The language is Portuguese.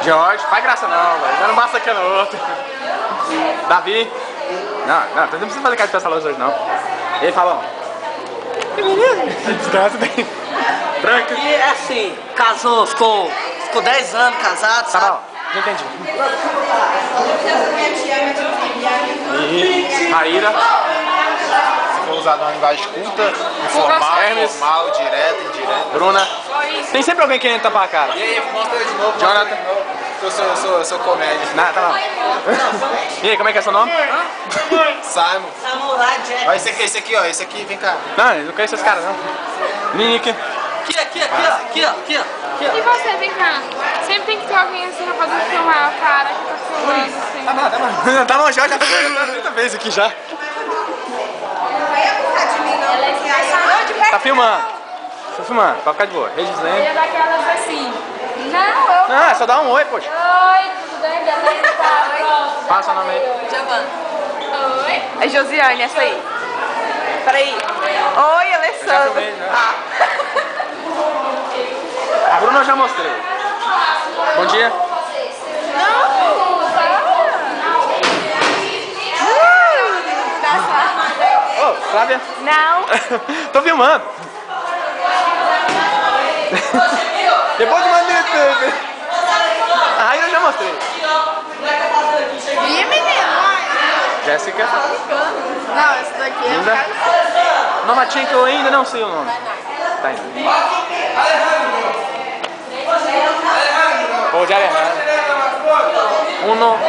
Jorge, faz graça não, velho. Não basta aqui no outro. Davi. Não, não precisa fazer cara de pessoal hoje não. Ele fala, ó. Que menino? Desgraça daí. Tranca. E é assim, casou, ficou 10 anos casado, sabe? Tá bom, não entendi. E Maíra. Se for usado uma linguagem culta, informal, Hermes. formal, direto, indireto. Bruna. Tem sempre alguém querendo tampar a cara. E aí, mostra eu de novo. Jonathan. Eu sou comédia. Não, tá bom. E aí, como é que é seu nome? Simon. Samurai Jack. Ó, esse aqui, ó. Esse aqui, vem cá. Não, eu não conheço esses caras, não. Nick. Aqui, ó. E você, vem cá. Sempre tem que ter alguém assim pra poder filmar o cara que tá filmando assim. Tá bom. Tá bom, já tá filmando 30 vezes aqui já. Tá filmando. Tô filmando, pode ficar de boa. Registrando. E daquelas assim. Não, Não, é só dar um oi, poxa. Oi, tudo bem? Beleza? Tá, pronto. Passa o nome aí. Giovana. Oi. É Josiane, essa aí. Peraí. Oi, Alessandra. filmei, né? A Bruna eu já mostrei. Bom dia. Ô, Flávia. Não. Tô filmando. Depois eu mandei no YouTube. Aí eu já mostrei. Ih, menino. Jéssica. Não, esse daqui é Linda. o cara. Nomatinha que eu ainda não sei o nome. Tá indo. Pô, de Alejandro. Uno.